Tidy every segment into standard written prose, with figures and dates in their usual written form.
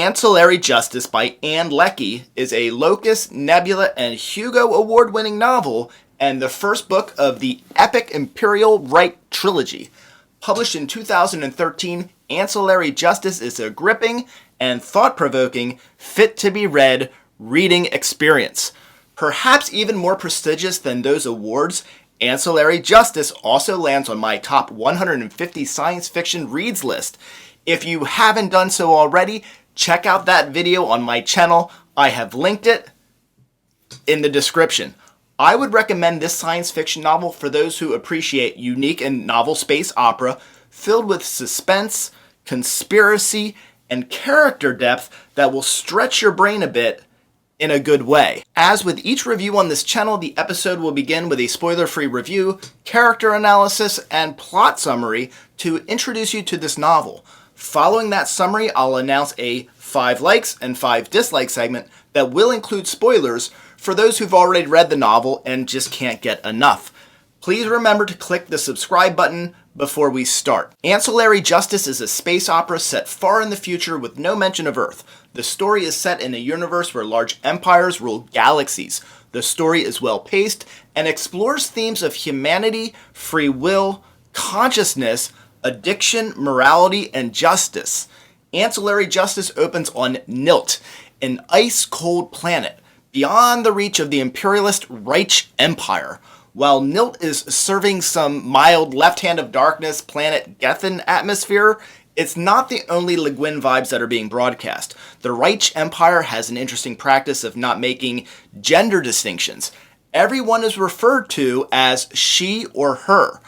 Ancillary Justice by Leckie is a Locus, Nebula, and Hugo award-winning novel and the first book of the epic Imperial Right trilogy. Published in 2013, Ancillary Justice is a gripping and thought-provoking, fit-to-be-read reading experience. Perhaps even more prestigious than those awards, Ancillary Justice also lands on my top 150 science fiction reads list. If you haven't done so already, check out that video on my channel. I have linked it in the description. I would recommend this science fiction novel for those who appreciate unique and novel space opera filled with suspense, conspiracy, and character depth that will stretch your brain a bit in a good way. As with each review on this channel, the episode will begin with a spoiler-free review, character analysis, and plot summary to introduce you to this novel. Following that summary, I'll announce a 5 likes and 5 dislikes segment that will include spoilers for those who've already read the novel and just can't get enough. Please remember to click the subscribe button before we start. Ancillary Justice is a space opera set far in the future with no mention of Earth. The story is set in a universe where large empires rule galaxies. The story is well-paced and explores themes of humanity, free will, consciousness, addiction, morality, and justice. Ancillary Justice opens on Nilt, an ice-cold planet, beyond the reach of the imperialist Reich Empire. While Nilt is serving some mild left hand of darkness planet Gethin atmosphere, it's not the only Le Guin vibes that are being broadcast. The Reich Empire has an interesting practice of not making gender distinctions. Everyone is referred to as she or her.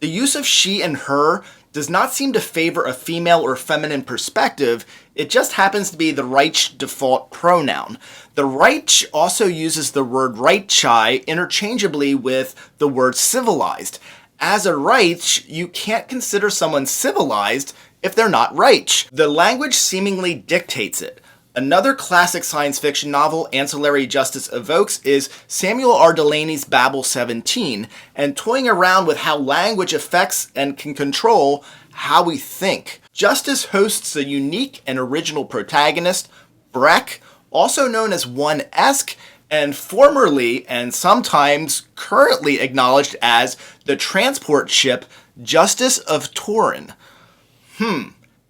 The use of she and her does not seem to favor a female or feminine perspective. It just happens to be the Reich default pronoun. The Reich also uses the word Reichai interchangeably with the word civilized. As a Reich, you can't consider someone civilized if they're not Reich. The language seemingly dictates it. Another classic science fiction novel Ancillary Justice evokes is Samuel R. Delany's Babel 17, and toying around with how language affects and can control how we think. Justice hosts a unique and original protagonist, Breck, also known as 1-esque, and formerly and sometimes currently acknowledged as the transport ship Justice of Turin.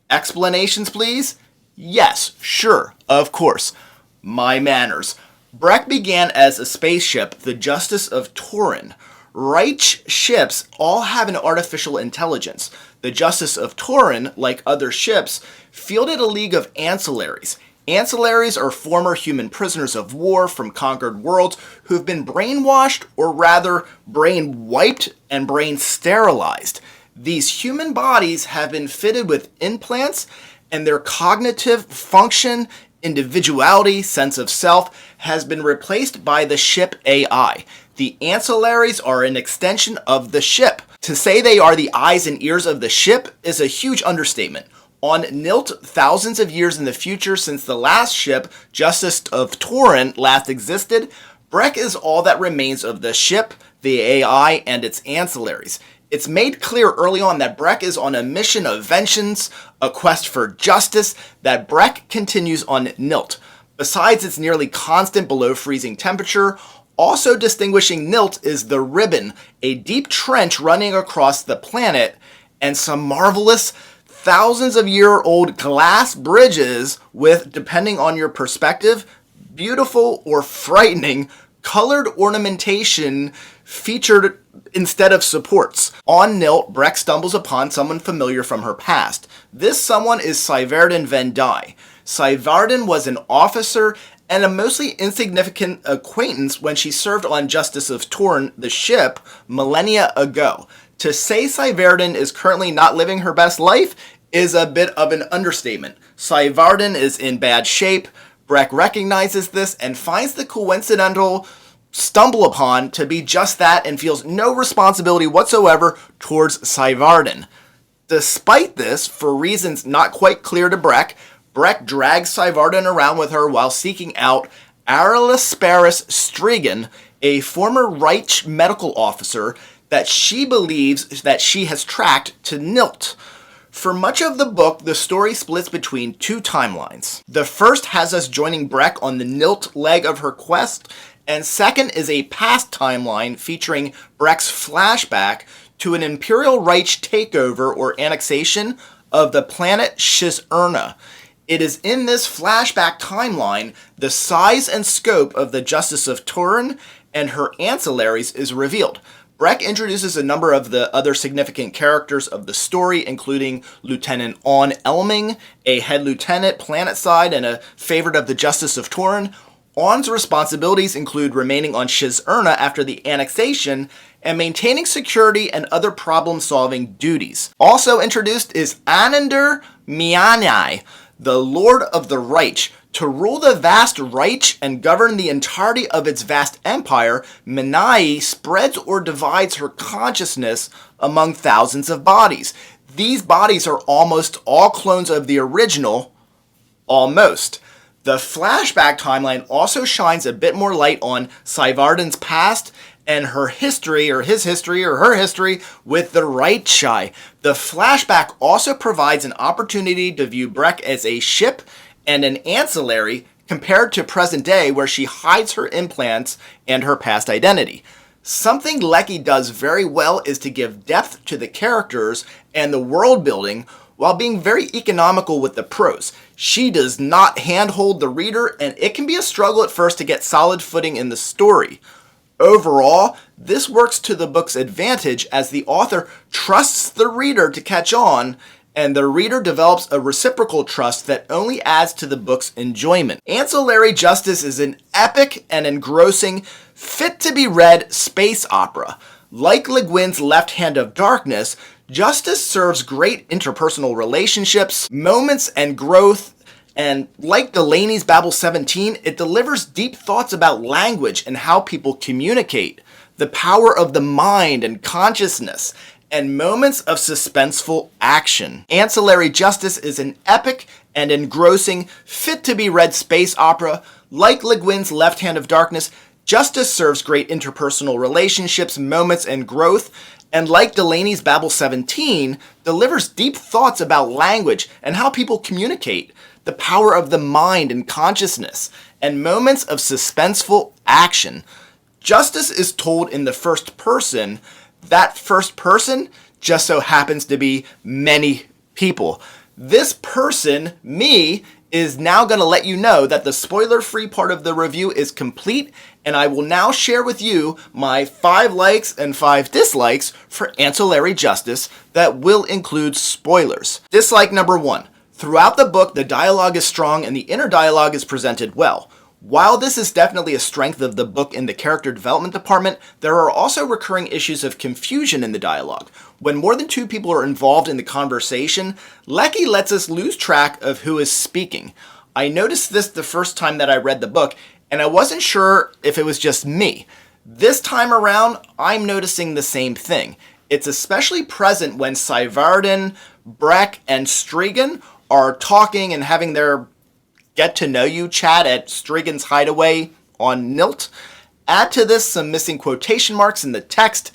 Explanations, please? Yes, sure, of course. My manners. Breck began as a spaceship, the Justice of Turin. Reich ships all have an artificial intelligence. The Justice of Turin, like other ships, fielded a league of ancillaries. Ancillaries are former human prisoners of war from conquered worlds who've been brainwashed, or rather brain-wiped and brain-sterilized. These human bodies have been fitted with implants, and their cognitive function, individuality, sense of self has been replaced by the ship AI. The ancillaries are an extension of the ship. To say they are the eyes and ears of the ship is a huge understatement. On Nilt, thousands of years in the future since the last ship, Justice of Turin, last existed, Breck is all that remains of the ship, the AI, and its ancillaries. It's made clear early on that Breck is on a mission of vengeance, a quest for justice, that Breck continues on Nilt. Besides its nearly constant below freezing temperature, also distinguishing Nilt is the ribbon, a deep trench running across the planet, and some marvelous, thousands of year old glass bridges with, depending on your perspective, beautiful or frightening colored ornamentation featured instead of supports. On Nilt, Breck stumbles upon someone familiar from her past. This someone is Syvarden Van Dye. Syvarden was an officer and a mostly insignificant acquaintance when she served on Justice of Turin, the ship, millennia ago. To say Syvarden is currently not living her best life is a bit of an understatement. Syvarden is in bad shape. Breck recognizes this and finds the coincidental stumble upon to be just that and feels no responsibility whatsoever towards Syvarden. Despite this, for reasons not quite clear to Breck, Breck drags Syvarden around with her while seeking out Arisparus Strigan, a former Reich medical officer that she believes that she has tracked to Nilt. For much of the book, the story splits between two timelines. The first has us joining Breck on the Nilt leg of her quest, and second is a past timeline featuring Breck's flashback to an Imperial Reich takeover or annexation of the planet Shizurna. It is in this flashback timeline the size and scope of the Justice of Turin and her ancillaries is revealed. Breck introduces a number of the other significant characters of the story, including Lieutenant On Elming, a head lieutenant planetside and a favorite of the Justice of Turin. On's responsibilities include remaining on Shizurna after the annexation and maintaining security and other problem-solving duties. Also introduced is Anander Mianai, the Lord of the Reich. To rule the vast Reich and govern the entirety of its vast empire, Minai spreads or divides her consciousness among thousands of bodies. These bodies are almost all clones of the original, almost. The flashback timeline also shines a bit more light on Seivarden's past and her history, or his history, or her history with the Reichai. The flashback also provides an opportunity to view Breck as a ship and an ancillary compared to present day where she hides her implants and her past identity. Something Leckie does very well is to give depth to the characters and the world building while being very economical with the prose. She does not handhold the reader, and it can be a struggle at first to get solid footing in the story. Overall, this works to the book's advantage as the author trusts the reader to catch on, and the reader develops a reciprocal trust that only adds to the book's enjoyment. Ancillary Justice is an epic and engrossing, fit-to-be-read space opera. Like Le Guin's Left Hand of Darkness, Justice serves great interpersonal relationships, moments, and growth, and like Delaney's Babel 17, it delivers deep thoughts about language and how people communicate, the power of the mind and consciousness, and moments of suspenseful action. Ancillary Justice is an epic and engrossing, fit-to-be-read space opera. Like Le Guin's Left Hand of Darkness, Justice serves great interpersonal relationships, moments, and growth, and like Delaney's Babel 17, delivers deep thoughts about language and how people communicate, the power of the mind and consciousness, and moments of suspenseful action. Justice is told in the first person. That first person just so happens to be many people. This person, me, is now going to let you know that the spoiler-free part of the review is complete, and I will now share with you my 5 likes and 5 dislikes for Ancillary Justice that will include spoilers. Dislike number 1. Throughout the book, the dialogue is strong and the inner dialogue is presented well. While this is definitely a strength of the book in the character development department, there are also recurring issues of confusion in the dialogue. When more than 2 people are involved in the conversation, Leckie lets us lose track of who is speaking. I noticed this the first time that I read the book, and I wasn't sure if it was just me. This time around, I'm noticing the same thing. It's especially present when Seivarden, Breck, and Strigan are talking and having their get-to-know-you chat at Strigan's hideaway on Nilt. Add to this some missing quotation marks in the text,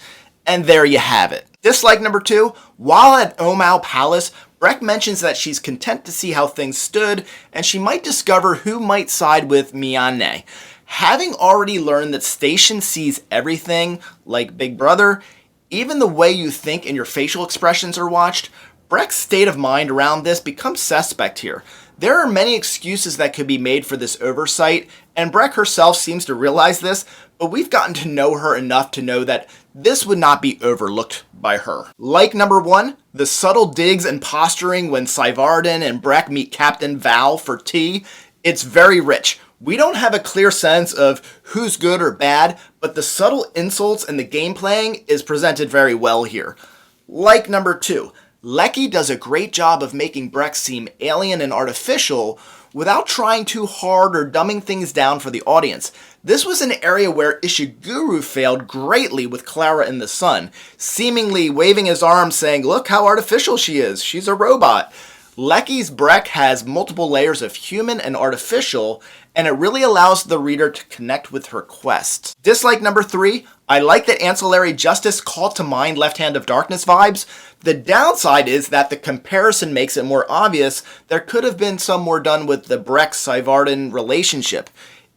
and there you have it. Dislike number 2, while at Omau Palace, Breck mentions that she's content to see how things stood, and she might discover who might side with Miane. Having already learned that Station sees everything, like Big Brother, even the way you think and your facial expressions are watched, Breck's state of mind around this becomes suspect here. There are many excuses that could be made for this oversight, and Breck herself seems to realize this, but we've gotten to know her enough to know that this would not be overlooked by her. Like number 1, the subtle digs and posturing when Seivarden and Breck meet Captain Val for tea. It's very rich. We don't have a clear sense of who's good or bad, but the subtle insults and the game playing is presented very well here. Like number 2, Leckie does a great job of making Breck seem alien and artificial without trying too hard or dumbing things down for the audience. This was an area where Ishiguro failed greatly with Clara in the Sun, seemingly waving his arms saying, "Look how artificial she is, she's a robot." Leckie's Breck has multiple layers of human and artificial, and it really allows the reader to connect with her quest. Dislike number 3, I like that Ancillary Justice called to mind Left Hand of Darkness vibes. The downside is that the comparison makes it more obvious there could have been some more done with the Breck-Syvarden relationship.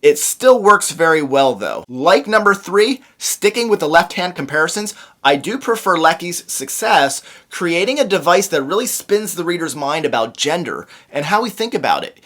It still works very well though. Like number 3, sticking with the left-hand comparisons, I do prefer Leckie's success, creating a device that really spins the reader's mind about gender and how we think about it.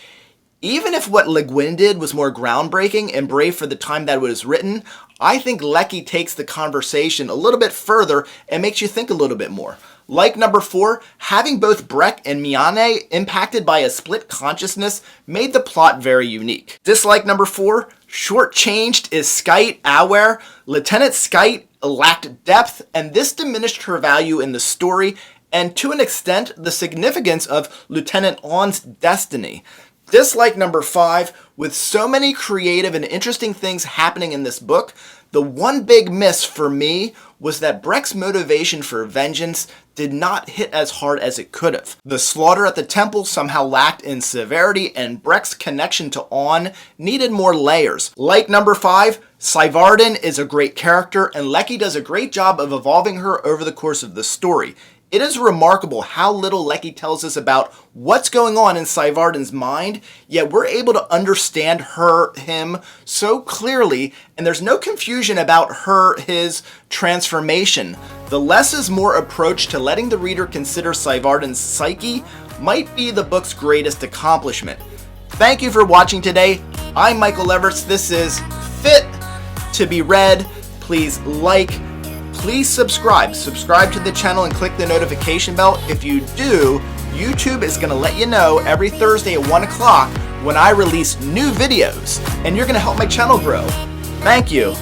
Even if what Le Guin did was more groundbreaking and brave for the time that it was written, I think Leckie takes the conversation a little bit further and makes you think a little bit more. Like number 4, having both Breck and Miane impacted by a split consciousness made the plot very unique. Dislike number 4, shortchanged is Skite Aware. Lieutenant Skite lacked depth, and this diminished her value in the story, and to an extent, the significance of Lieutenant On's destiny. Dislike number 5, with so many creative and interesting things happening in this book, the one big miss for me was that Breck's motivation for vengeance did not hit as hard as it could have. The slaughter at the temple somehow lacked in severity, and Breck's connection to On needed more layers. Like number 5, Syvarden is a great character, and Leckie does a great job of evolving her over the course of the story. It is remarkable how little Leckie tells us about what's going on in Syvarden's mind, yet we're able to understand him so clearly, and there's no confusion about his transformation. The less is more approach to letting the reader consider Syvarden's psyche might be the book's greatest accomplishment. Thank you for watching today. I'm Michael Everts. This is Fit to be Read. Please like, please subscribe to the channel and click the notification bell. If you do, YouTube is going to let you know every Thursday at 1 o'clock when I release new videos, and you're going to help my channel grow. Thank you.